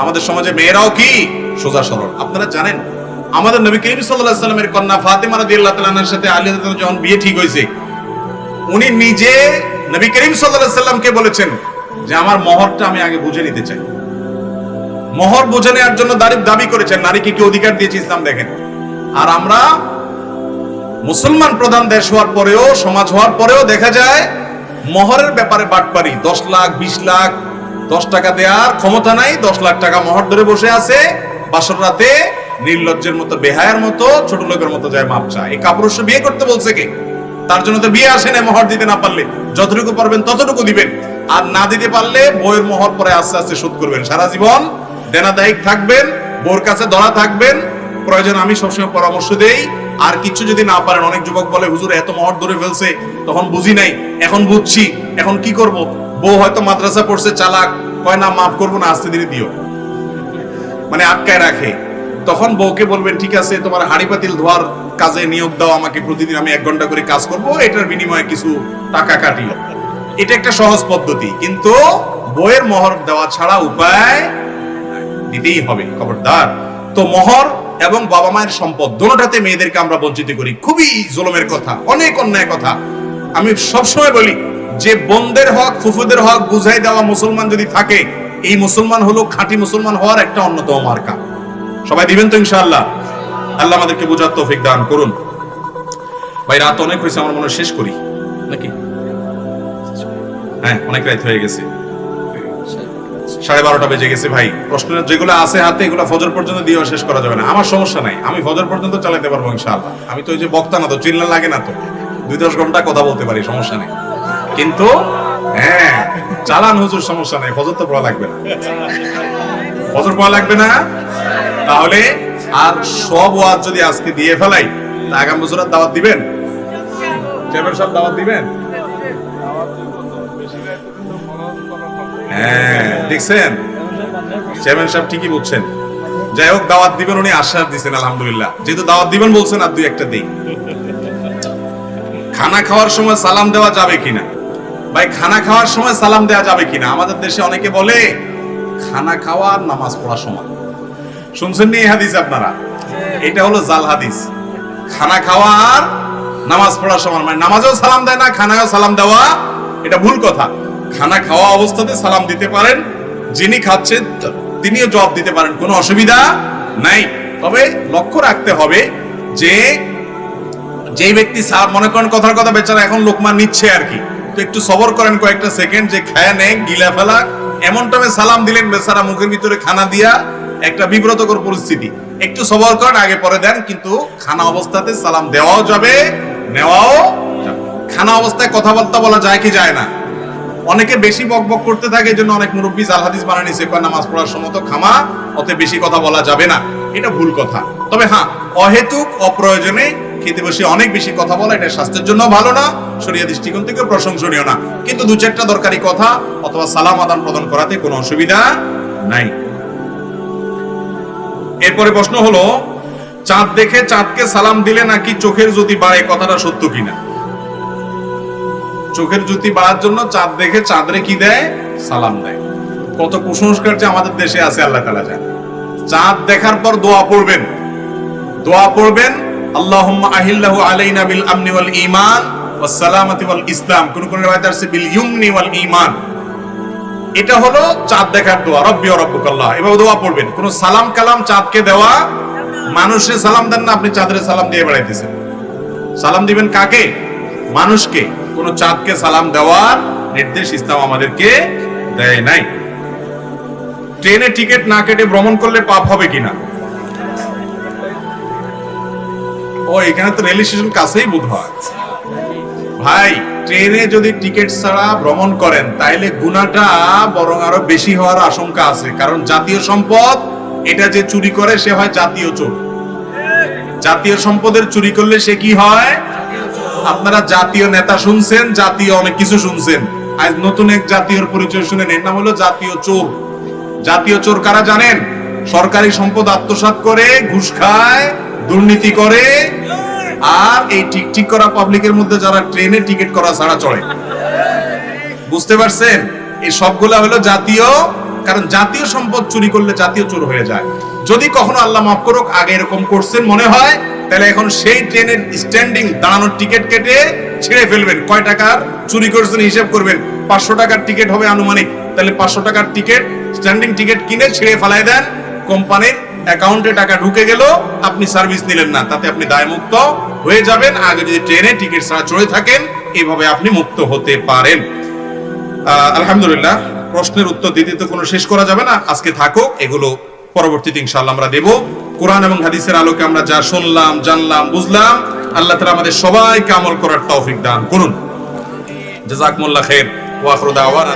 আমাদের সমাজে মেয়েরাও কি সোজা সরল। আপনারা জানেন আমাদের নবী করিম সাল্লাল্লাহু আলাইহি ওয়াসাল্লামের কন্যা ফাতেমা রাদিয়াল্লাহু তাআলা আনহার সাথে আলী রাদিয়াল্লাহু যখন বিয়ে ঠিক হয়েছে, উনি নিজে নবী করিম সাল্লাল্লাহু আলাইহি ওয়াসাল্লামকে বলেছেন যে আমার মোহরটা আমি আগে বুঝে নিতে চাই। মোহর বুঝে নেওয়ার জন্য দাবি করেছেন। নারীকে কি অধিকার দিয়েছে ইসলাম, দেখেন। আর আমরা মুসলমান প্রধান দেশ হওয়ার পরেও, সমাজ হওয়ার পরেও দেখা যায় মোহরের ব্যাপারে বাটপারি। 10 লাখ 20 লাখ 10 টাকা দেওয়ার ক্ষমতা নাই, 10 লাখ টাকা মোহর ধরে বসে আছে, বাসর রাতে নির্লজ্জের মতো, বেহায়ার মতো, ছোট লোকের মতো যায় মাপ চায়। এই কাপুরুষ বিয়ে করতে বলছে কে? তার জন্য তো বিয়ে আসে না। মোহর দিতে না পারলে যতটুকু পারবেন ততটুকু দিবেন, আর না দিতে পারলে বইয়ের মোহর পরে আস্তে আস্তে শোধ করবেন। সারা জীবন দেনাদায়িক থাকবেন, বউর কাছে ধরা থাকবেন। প্রয়োজন আমি সবসময় পরামর্শ দেই, আর কিছু যদি না পারেন, অনেক যুবক বলে হুজুর এত মোহর ধরে ফেলছে, তখন বুঝি নাই, এখন বুঝছি, এখন কি করব? বউ হয়তো মাদ্রাসা পড়ছে, চালাক, কয় না মাফ করবো না, আস্তে ধীরে দিও, মানে আটকায় রাখে। তখন বউকে বলবেন ঠিক আছে তোমার হাঁড়ি পাতিল ধোয়ার কাজে নিয়োগ দাও, আমাকে প্রতিদিন আমি 1 ঘন্টা করে কাজ করব, এটার বিনিময়ে কিছু টাকা কাটিও। এটা একটা সহজ পদ্ধতি, কিন্তু বউয়ের মোহর দেওয়া ছাড়া উপায় দিতেই হবে, খবরদার। তো মোহর এবং বাবা মায়ের সম্পদ দুটোটাতে মেয়েদেরকে আমরা বঞ্চিত করি, খুবই জুলুমের কথা, অনেক অন্যায় কথা। আমি সবসময় বলি যে বোনদের হক, ফুফুদের হক বুঝাই দেওয়া মুসলমান যদি থাকে, এই মুসলমান হলো খাঁটি মুসলমান হওয়ার একটা অন্যতম মার্কা। সবাই দিবেন তো ইনশাআল্লাহ? আল্লাহ আমাদেরকে বোঝার তৌফিক দান করুন। ভাই রাত অনেক হয়েছে, আমার মনে হয় শেষ করি নাকি? হ্যাঁ, অনেক রাত হয়ে গেছে, 12:30 বেজে গেছে। ভাই প্রশ্ন যেগুলো আছে হাতে, এগুলো ফজর পর্যন্ত দিয়েও শেষ করা যাবে না। আমার সমস্যা নাই, আমি ফজর পর্যন্ত চালাতে পারবো ইনশাআল্লাহ। আমি তো ওই যে বক্তা না, তো চিল্লা লাগে না, তো 2-10 ঘন্টা কথা বলতে পারি, সমস্যা নেই। কিন্তু হ্যাঁ, চালান হুজুর, সমস্যা নেই, ফজর তো পড়া লাগবে না, ফজর পড়া লাগবে না। তাহলে আর সব ওয়াজ যদি আজকে দিয়ে ফেলাই, তা আগামী বছর দাওয়াত দিবেন? চেয়ারম্যান সাহেব দাওয়াত দিবেন? হ্যাঁ, দেখছেন চেয়ারম্যান সাহেব ঠিকই বলছেন। যাই হোক, দাওয়াত দিবেন, উনি আশ্বাস দিচ্ছেন, আলহামদুলিল্লাহ। যেহেতু দাওয়াত দিবেন বলছেন, আর 2-1টা দিই। খানা খাওয়ার সময় সালাম দেওয়া যাবে কিনা? ভাই খানা খাওয়ার সময় সালাম দেওয়া যাবে কিনা? আমাদের দেশে অনেকে বলে খানা খাওয়া আর নামাজ পড়া সমান। শুনছেন নি এই হাদিস আপনারা? এটা হলো জাল হাদিস। খানা খাওয়া আর নামাজ পড়া সমান, মানে নামাজেও সালাম দেয় না, খানায়ও সালাম দেওয়া, এটা ভুল কথা। খানা খাওয়া অবস্থাতে সালাম দিতে পারেন, যিনি খাচ্ছেন তিনিও জবাব দিতে পারেন, কোনো অসুবিধা নাই। তবে লক্ষ্য রাখতে হবে যে যেই ব্যক্তি মনে করেন কথার কথা বেচারা এখন লোকমা নিচ্ছে আর কি, তো একটু সবর করেন কয়েকটা সেকেন্ড, যে খায়া নেই গিলা ফেলা, এমন টাইমে সালাম দিলেন বেচারা মুখের ভিতরে খানা দিয়া, একটা বিব্রতকর পরিস্থিতি। একটু সবর করেন, আগে পরে দেন, কিন্তু খানা অবস্থাতে সালাম দেওয়াও যাবে, নেওয়াও যাবে। খানা অবস্থায় কথাবার্তা বলা যায় কি যায় না? অনেকে বেশি বকবক করতে থাকে, এই জন্য অনেক মুরব্বী জাল হাদিস বানায় নিছে, নামাজ পড়ার সময় তো খামা, অতে বেশি কথা বলা যাবে না। এটা ভুল কথা। তবে হ্যাঁ, অহেতুক অপ্রয়োজনে খেতে বসে অনেক বেশি কথা বলা, এটা স্বাস্থ্যের জন্য ভালো না, শরীয়ত দৃষ্টিকোণ থেকে প্রশংসনীয় না। কিন্তু 2-4টা দরকারি কথা অথবা সালাম আদান প্রদান করাতে কোনো অসুবিধা নাই। এরপরে প্রশ্ন হলো, চাঁদ দেখে চাঁদকে সালাম দিলে নাকি চোখের জ্যোতি বাড়ে, কথাটা সত্য কিনা? চোখের জ্যোতি বাড়ার জন্য চাঁদ দেখে চাঁদরে কি দেয়? সালাম দেয়। কত কুসংস্কার যে আমাদের দেশে আছে আল্লাহ তাআলা জানে। চাঁদ দেখার পর দোয়া পড়বেন, দোয়া পড়বেন আল্লাহুম্মা আহিল্লাহু আলাইনা বিল আমনি ওয়াল ঈমান ওয়াস সালামাতি ওয়াল ইসলাম, কোন কোন riwayat আছে বিল ইউমনি ওয়াল ঈমান। এটা হলো চাঁদ দেখার দোয়া, রব্বি ওয়া রাব্বুকাল্লাহ, এভাবে দোয়া পড়বেন। কোন সালাম কালাম চাঁদকে দেওয়া, মানুষে সালাম দেন না, আপনি চাঁদরে সালাম দিয়ে বেড়াইতেছেন। সালাম দিবেন কাকে? মানুষকে। কোন চাঁদকে সালাম দেওয়ার নির্দেশ ইসলাম আমাদেরকে দেয় নাই। ট্রেনে টিকিট না কেটে ভ্রমণ করলে পাপ হবে কিনা? ও এখানে তো রেল স্টেশন কাছেই বোধ হয়। ভাই, ট্রেনে যদি টিকিট ছাড়া ভ্রমণ করেন তাইলে গুনাহটা বরং আরো বেশি হওয়ার আশঙ্কা আছে। কারণ জাতীয় সম্পদ এটা যে চুরি করে সে হয় জাতীয় চোর। জাতীয় সম্পদের চুরি করলে সে কি হয়? আপনারা জাতীয় নেতা শুনছেন, জাতীয় অনেক কিছু শুনছেন, আজ নতুন এক জাতীয় পরিচয় শুনেন, এর নাম হলো জাতীয় চোর। জাতীয় চোর কারা জানেন? সরকারি সম্পদ আত্মসাৎ করে, ঘুষ খায়, দুর্নীতি করে, আর এই টিকটিক করা পাবলিকের মধ্যে যারা ট্রেনে টিকিট করা ছাড়া চড়ে। বুঝতে পারছেন? এই সবগুলা হলো জাতীয়, কারণ জাতীয় সম্পদ চুরি করলে জাতীয় চোর হয়ে যায়। যদি কখনো আল্লাহ মাফ করুক আগে এরকম করছেন মনে হয়, তাহলে এখন সেই ট্রেনের স্ট্যান্ডিং দাঁড়ানোর টিকিট কেটে ছিঁড়ে ফেলবেন। কয় টাকার চুরি করেছেন হিসাব করবেন, 500 টাকার টিকিট হবে আনুমানিক, তাহলে 500 টাকার টিকিট স্ট্যান্ডিং টিকিট কিনে ছিঁড়ে ফেলায় দেন। কোম্পানির অ্যাকাউন্টে টাকা ঢুকে গেল, আপনি সার্ভিস নিলেন না, তাতে আপনি দায়মুক্ত হয়ে যাবেন। আগে যদি ট্রেনে টিকিট ছাড়া চড়ে থাকেন, এইভাবে আপনি মুক্ত হতে পারেন। আলহামদুলিল্লাহ, প্রশ্নের উত্তর দিতে তো কোনো শেষ করা যাবে না, আজকে থাকুক, এগুলো পরবর্তীতে ইনশাআল্লাহ আমরা দেব। কোরআন এবং হাদিসের আলোকে আমরা যা শুনলাম, জানলাম, বুঝলাম, আল্লাহ তাআলা আমাদের সবাইকে আমল করার তৌফিক দান করুন। জাযাকুমুল্লাহ খাইর ওয়া আখিরু দাওয়ানা।